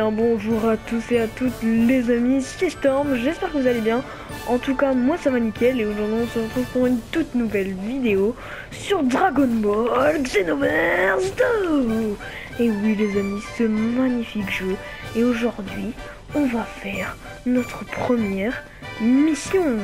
bien bonjour à tous et à toutes les amis, c'est Storm, j'espère que vous allez bien. En tout cas moi ça va nickel et aujourd'hui on se retrouve pour une toute nouvelle vidéo sur Dragon Ball Xenoverse 2. Et oui les amis, ce magnifique jeu. Et aujourd'hui on va faire notre première mission.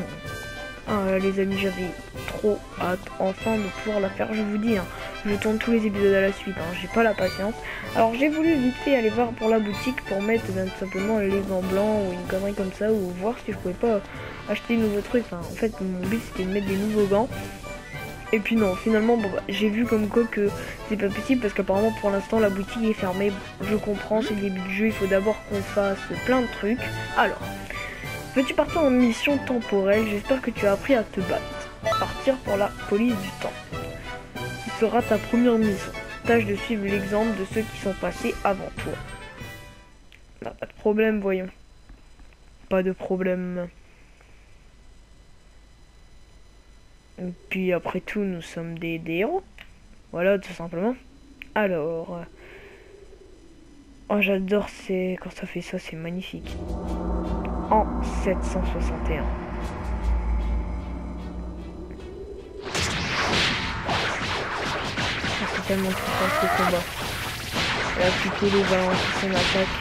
Ah les amis, j'avais trop hâte enfin de pouvoir la faire, je vous dis, hein. Je tourne tous les épisodes à la suite, hein. J'ai pas la patience. Alors j'ai voulu vite fait aller voir pour la boutique pour mettre tout simplement les gants blancs ou une connerie comme ça, ou voir si je pouvais pas acheter de nouveaux trucs. Enfin, en fait mon but c'était de mettre des nouveaux gants. Et puis non, finalement bon, bah, j'ai vu comme quoi que c'est pas possible parce qu'apparemment pour l'instant la boutique est fermée. Je comprends, c'est le début du jeu, il faut d'abord qu'on fasse plein de trucs. Alors, veux-tu partir en mission temporelle? J'espère que tu as appris à te battre. Partir pour la police du temps. Ce sera ta première mission. Tâche de suivre l'exemple de ceux qui sont passés avant toi. Bah, pas de problème, voyons. Pas de problème. Et puis après tout, nous sommes des héros. Voilà, tout simplement. Alors... Oh, j'adore, quand ça fait ça, c'est magnifique. En 761. C'est tellement puissant ce combat. Là, Piccolo va lancer son attaque.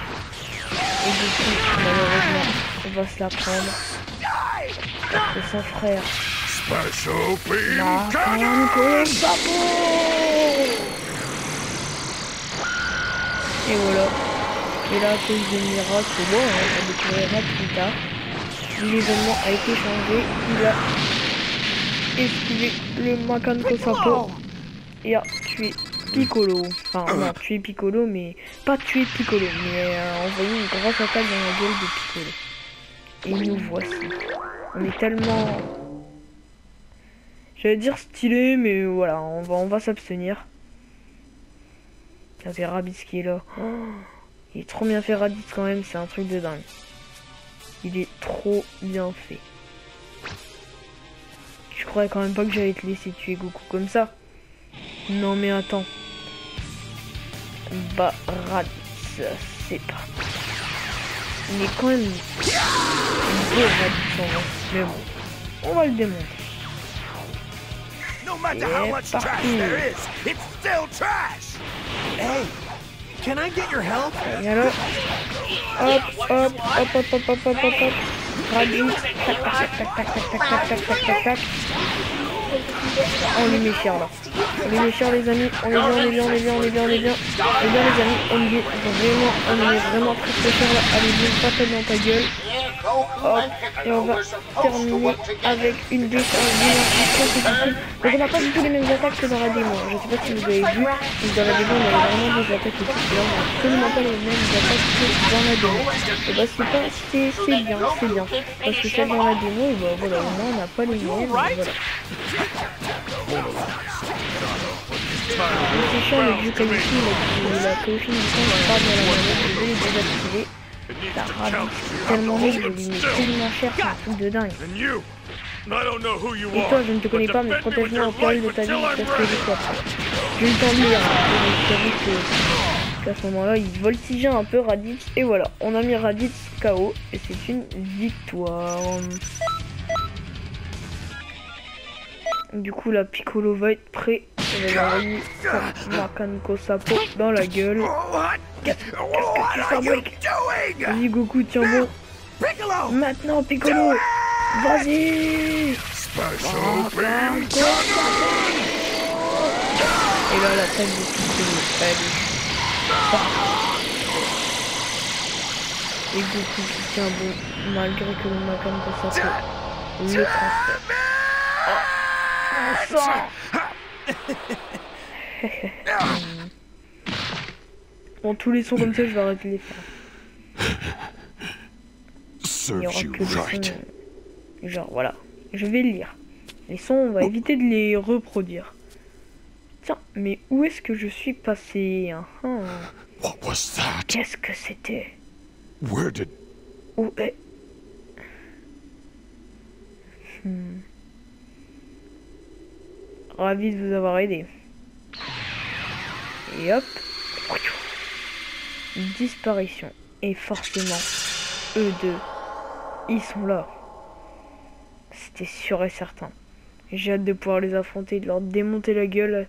Et du coup, malheureusement, on va se la prendre. C'est son frère. Et voilà. Et là, à cause des miracles, bon, on découvrira plus tard. L'événement a été changé. Il a esquivé le Makanko Sapo et a tué Piccolo. Enfin, non, tué Piccolo, mais pas tué Piccolo, mais envoyé une grosse attaque dans la gueule de Piccolo. Et nous voici. On est tellement... J'allais dire stylé, mais voilà, on va s'abstenir. Ça fait Raditz qui est là. Oh, il est trop bien fait Raditz quand même, c'est un truc de dingue. Il est trop bien fait. Je croyais quand même pas que j'allais te laisser tuer Goku comme ça. Non mais attends. Bah Raditz, c'est parti. Il est quand même beau Raditz en vrai. Mais bon, on va le démonter. No matter how much trash there is, it's still trash. Hey, can I get your help? Et alors, hop, hop, hop, hop, hop, hop, hop, hop, hop. Raditz, tac, tac, tac, tac, tac, tac, tac, tac, tac, tac, tac. On les met chers là. On les met chers les amis. On est bien, on est bien, on est bien, on est bien, on est bien. On est bien les amis. On est vraiment très très cher là. Allez, viens pas tête dans ta gueule. Hop, et on va terminer avec une décharge. Donc on n'a pas du tout les mêmes attaques que dans la démo. Je sais pas si vous avez vu, mais dans la démo on avait vraiment des attaques et tout. Là on n'a absolument pas les mêmes attaques que dans la démo. Et bah c'est bien, c'est bien. Parce que celle dans la démo, et bah voilà, au moins on n'a pas les mêmes. Voilà. C'est chiant le vieux Kaioken, la Kaioken du temps qui part dans la manette, je vais les désactiver. Ça Raditz, c'est tellement nul, je lui mets tellement cher, c'est un truc de dingue. Et toi, je ne te connais pas, mais protège-moi au péril de ta vie jusqu'à ce que je sois. J'ai eu le temps de lire, qu'à ce moment-là, il voltigeait un peu Raditz, et voilà, on a mis Raditz KO, et c'est une victoire. Du coup, la Piccolo va être prêt. On va envoyer Makanko Sapo dans la gueule. Qu'est-ce que tu fabriques? Vas-y Goku, tiens bon. Maintenant Piccolo, vas-y. Et là l'attaque de Piccolo, allez. Et Goku qui tient bon, malgré que le Makanko Sapo le transfère. Bon, tous les sons comme ça, je vais arrêter de les faire. Il y aura que des sons. Genre, voilà. Je vais le lire. Les sons, on va éviter de les reproduire. Tiens, mais où est-ce que je suis passé? Qu'est-ce que c'était? Où est... Ravi de vous avoir aidé. Et hop. Disparition. Et forcément, eux deux, ils sont là. C'était sûr et certain. J'ai hâte de pouvoir les affronter, de leur démonter la gueule.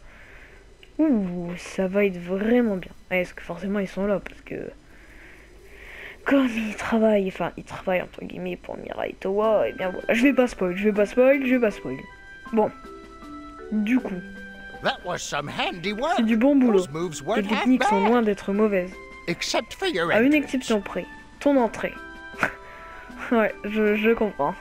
Ouh, ça va être vraiment bien. Est-ce que forcément ils sont là parce que comme ils travaillent entre guillemets pour Mirai Towa, et bien voilà. Je vais pas spoil. Bon, du coup, That was some handy work. c'est du bon boulot. Those moves Les weren't half techniques sont bad, loin d'être mauvaises. except for your À une entrance. exception près, ton entrée. Ouais, je comprends.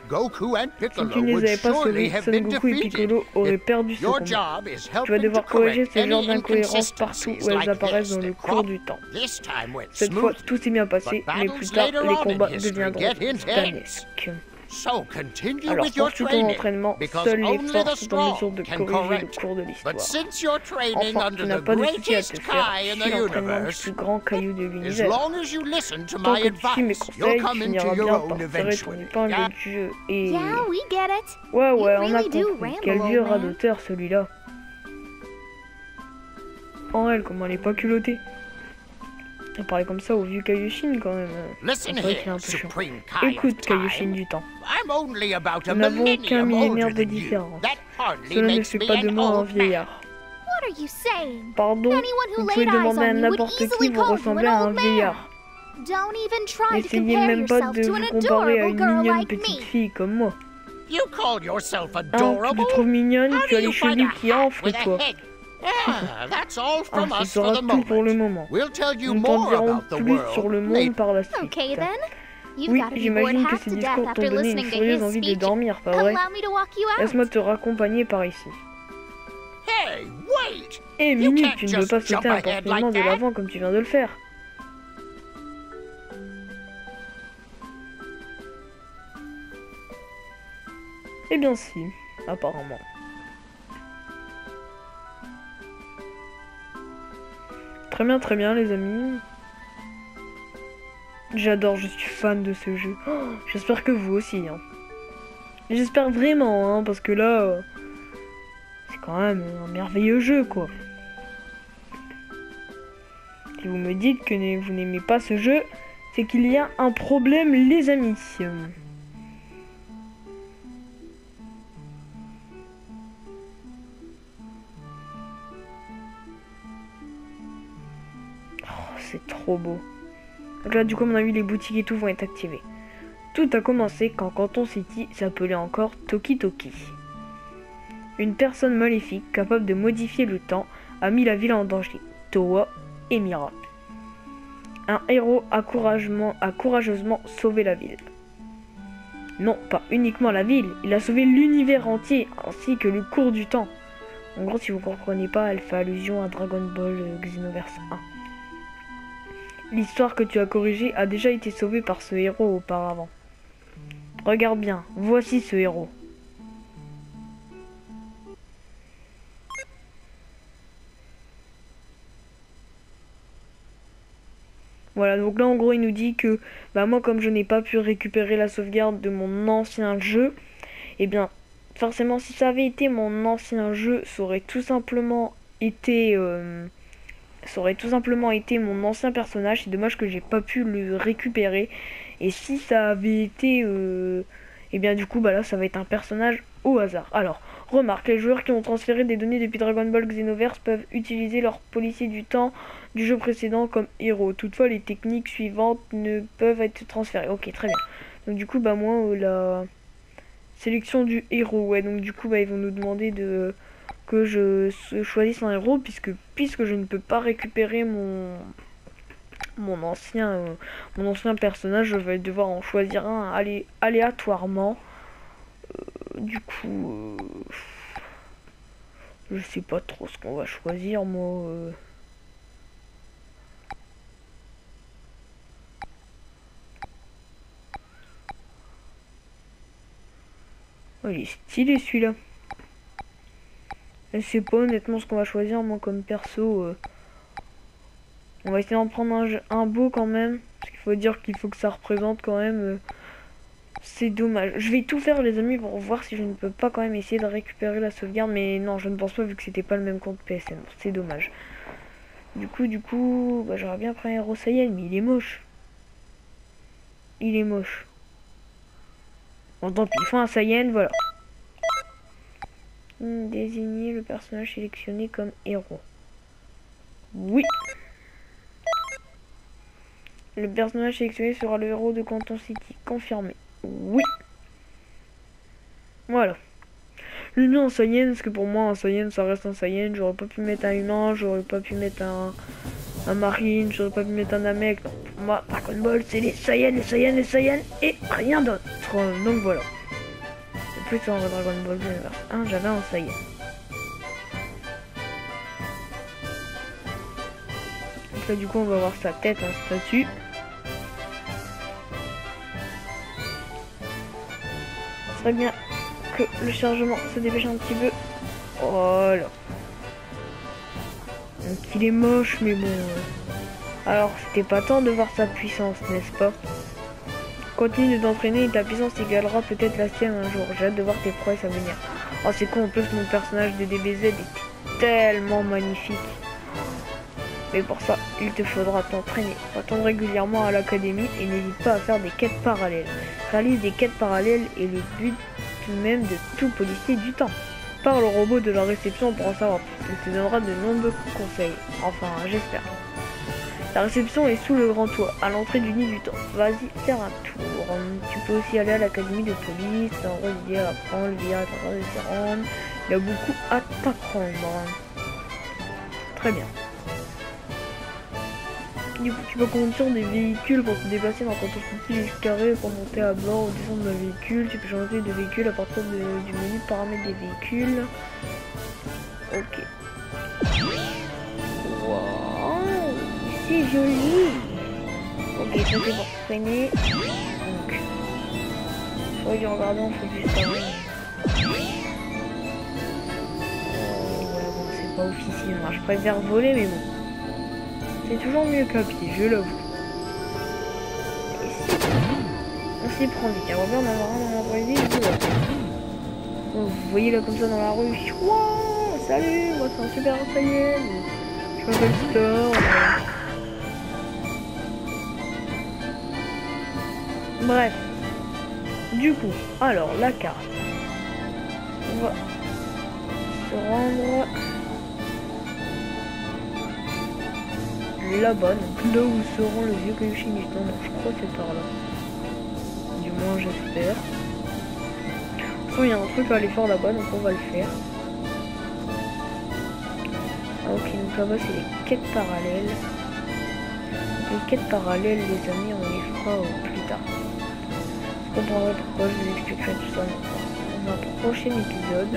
Goku and Si Piccolo tu ne les would avais pas surely sauvés, have Son been Goku et defeated. Piccolo auraient If perdu ce your combat. job is Tu vas helping to devoir corriger correct ce genre any d'incohérences partout inconsistencies où elles like apparaissent this dans le that cours crop. du temps. This time went Cette fois, smoothly. tout s'est bien passé, But mais battles plus tard, later les on in combats history deviendront get intense. titanesques. So continue Alors, with your poursuis ton training, entraînement, because seules les only the forces sont en mesure de strong can corriger le correct. cours de l'histoire. But since you're training Enfin, under tu n'as the pas de souci à greatest te faire, Kai in suis the l'entraînement du universe, plus grand caillou de as l'univers. long as you listen to Tant my que tu suis mes advice, you'll conseils, come tu into finiras your bien own par tirer ton eventually. épingle Yeah? du jeu. Et... Yeah, we get it. Ouais, You on a really do compris. ramble, Quel vieux old man. radoteur celui-là. En elle, comment elle est pas culottée. On parlait comme ça au vieux Kaioshin quand même. Listen C'est vrai qu'il est here, un peu chiant. Supreme Kai of Écoute Kaioshin Time. du temps. I'm only about a Nous n'avons qu'un millennium millénaire older de than you. différence. That hardly Cela ne makes fait me pas de an moi un old man. vieillard. What are you saying? Pardon, Anyone who vous laid pouvez eyes demander à on you would n'importe qui, easily vous call you ressemblez an à un old man. vieillard. Don't even try to N'essayez compare même pas yourself de to vous an comparer à adorable une girl mignonne like petite me. fille comme moi. You call yourself Hein, tu adorable? te trouves mignonne, How tu as do you les find cheveux a qui hat enflent with a toi. head? Ah, that's all Ah, from ce us for sera the tout moment. pour le moment. We'll tell you Nous t'en more dirons about the plus world sur le monde later. par la suite. Okay then. You've Oui, got to be bored j'imagine que half ces to death discours t'ont after donné une listening to furieuse his envie de speech. dormir, pas vrai? Allow me to walk you out. Laisse-moi te raccompagner par ici. Hey, wait! Eh You Minute, can't tu ne peux just pas jump sauter ahead importunément like de that. l'avant comme tu viens de le faire. Eh bien si, apparemment. Très bien les amis. J'adore, je suis fan de ce jeu. Oh, j'espère que vous aussi. Hein. J'espère vraiment, hein, parce que là, c'est quand même un merveilleux jeu, quoi. Si vous me dites que vous n'aimez pas ce jeu, c'est qu'il y a un problème, les amis. Oh, c'est trop beau. Donc là, du coup, à mon avis, les boutiques et tout vont être activées. Tout a commencé quand Canton City s'appelait encore Toki Toki. Une personne maléfique capable de modifier le temps a mis la ville en danger. Towa et Mira. Un héros a courageusement sauvé la ville. Non, pas uniquement la ville, il a sauvé l'univers entier, ainsi que le cours du temps. En gros, si vous ne comprenez pas, elle fait allusion à Dragon Ball Xenoverse 1. L'histoire que tu as corrigée a déjà été sauvée par ce héros auparavant. Regarde bien, voici ce héros. Voilà, donc là en gros il nous dit que bah moi comme je n'ai pas pu récupérer la sauvegarde de mon ancien jeu, et bien forcément si ça avait été mon ancien jeu, ça aurait tout simplement été mon ancien personnage. C'est dommage que j'ai pas pu le récupérer. Et si ça avait été et bien du coup bah là ça va être un personnage au hasard. Alors remarque, les joueurs qui ont transféré des données depuis Dragon Ball Xenoverse peuvent utiliser leur policier du temps du jeu précédent comme héros. Toutefois les techniques suivantes ne peuvent être transférées. Ok, très bien. Donc du coup bah moi la sélection du héros, ouais, donc du coup bah ils vont nous demander de que je choisisse un héros puisque je ne peux pas récupérer mon ancien personnage. Je vais devoir en choisir un aléatoirement. Du coup je sais pas trop ce qu'on va choisir moi. Oh, il est stylé celui-là. Je sais pas honnêtement ce qu'on va choisir moi comme perso. On va essayer d'en prendre un beau quand même. Parce qu'il faut dire qu'il faut que ça représente quand même. C'est dommage. Je vais tout faire les amis pour voir si je ne peux pas quand même essayer de récupérer la sauvegarde. Mais non, je ne pense pas vu que c'était pas le même compte PSN. C'est dommage. Du coup, bah, j'aurais bien pris un héros Saiyan, mais il est moche. il est moche. Bon, tant pis, il faut un Saiyan, voilà. Désigner le personnage sélectionné comme héros. Oui. Le personnage sélectionné sera le héros de Canton City. Confirmé. Oui. Voilà. Le mieux en Saiyan, parce que pour moi un Saiyan ça reste un Saiyan. J'aurais pas pu mettre un humain, j'aurais pas pu mettre un marine, j'aurais pas pu mettre un Namek. Non, pour moi Dragon Ball c'est les Saiyans, les Saiyans, les Saiyans et rien d'autre. Donc voilà. Et plus sur Dragon Ball Universe 1, j'avais un Saiyan. Donc là du coup on va voir sa tête en statue. Ce serait bien que le chargement se dépêche un petit peu. Voilà. Donc il est moche mais bon. Alors c'était pas temps de voir sa puissance, n'est-ce pas? Continue de t'entraîner et ta puissance égalera peut-être la sienne un jour. J'ai hâte de voir tes prouesses à venir. Oh c'est con, en plus mon personnage de DBZ est tellement magnifique. Mais pour ça, il te faudra t'entraîner. Attends régulièrement à l'académie et n'hésite pas à faire des quêtes parallèles. Réalise des quêtes parallèles et le but tout de même de tout policier du temps. Parle au robot de la réception pour en savoir plus. Il te donnera de nombreux conseils. Enfin, j'espère. La réception est sous le grand toit, à l'entrée du nid du temps. Vas-y, faire un tour. Tu peux aussi aller à l'académie de police, un endroit d'idée à apprendre, via un endroit de s'y rendre. Il y a beaucoup à t'apprendre. Très bien. Du coup, tu peux conduire des véhicules pour te déplacer dans ton petit carré pour monter à bord ou descendre d'un véhicule. Tu peux changer de véhicule à partir du menu paramètres des véhicules. Ok. Wow, c'est joli. Ok, ça c'est pour freiner. Donc, faut y regarder en faut juste voilà, bon, c'est pas officiel. Moi, je préfère voler, mais bon. C'est toujours mieux qu'à pied, je l'avoue. On s'y prend vite. On va bien en avoir un dans la vraie vie. Donc, vous voyez là comme ça dans la rue. Wow, salut, moi c'est un super Saiyan. Je m'appelle Star. Bref. Du coup, alors la carte. On va se rendre là-bas, donc là où seront le vieux Kaioshinistan, donc je crois que c'est par là. Du moins j'espère. De toute façon il y a un truc à aller faire là-bas, donc on va le faire. Ah, ok, donc là-bas c'est les quêtes parallèles. Les quêtes parallèles les amis on les fera plus tard. Vous comprendrez pourquoi je vous expliquerai tout ça dans un prochain épisode.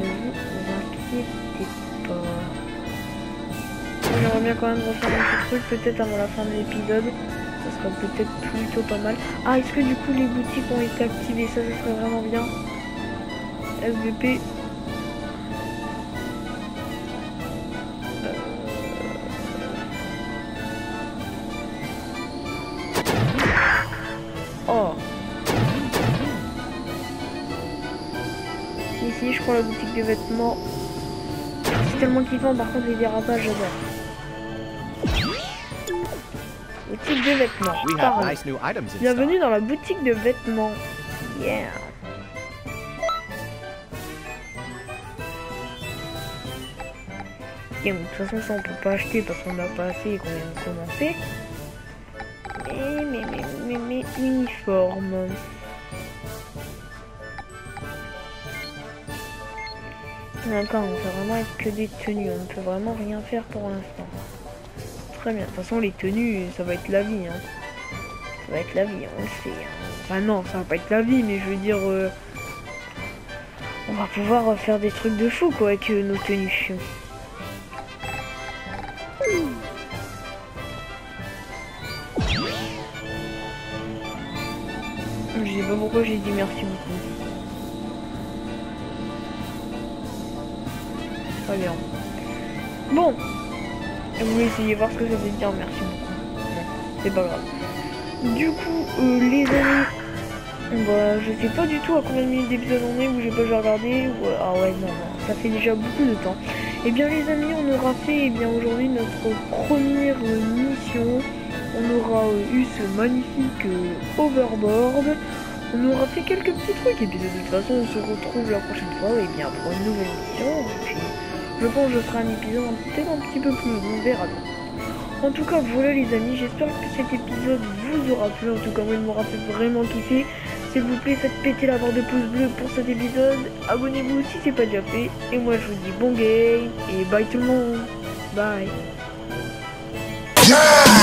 Ne vous inquiétez pas. J'aimerais bien quand même refaire un petit truc peut-être avant la fin de l'épisode. Ça serait peut-être plutôt pas mal. Ah, est-ce que du coup les boutiques ont été activées? Ça serait vraiment bien. FVP. Oh. Ici, je crois la boutique de vêtements. C'est tellement kiffant, par contre les dérapages, j'adore. Boutique de vêtements. Nice new items in Bienvenue dans la boutique de vêtements. Yeah. Ok, de toute façon ça on peut pas acheter parce qu'on n'a pas assez et qu'on vient de commencer. Mais uniforme. D'accord, on peut vraiment être que des tenues, on ne peut vraiment rien faire pour l'instant. Très bien, de toute façon les tenues, ça va être la vie. Hein. Ça va être la vie, on le sait. Hein. Enfin non, ça va pas être la vie, mais je veux dire... on va pouvoir faire des trucs de fou quoi avec nos tenues. Je sais pas pourquoi j'ai dit merci beaucoup. Très bien. Bon. Vous voulez essayer voir ce que ça veut dire, merci beaucoup. Non, c'est pas grave. Du coup, les amis, bah, je sais pas du tout à combien de minutes d'épisode on est, ou j'ai pas déjà regardé. Ou... Ah ouais, non, ça fait déjà beaucoup de temps. Et bien les amis, on aura fait aujourd'hui notre première mission On aura eu ce magnifique overboard. On aura fait quelques petits trucs et puis de toute façon on se retrouve la prochaine fois et bien pour une nouvelle mission. Et puis je pense que ce sera un épisode peut-être un petit peu plus long, on verra bien. En tout cas voilà les amis, j'espère que cet épisode vous aura plu. En tout cas moi il m'aura fait vraiment kiffer. S'il vous plaît faites péter la barre de pouce bleu pour cet épisode. Abonnez-vous si c'est pas déjà fait. Et moi je vous dis bon game et bye tout le monde. Bye. Yeah!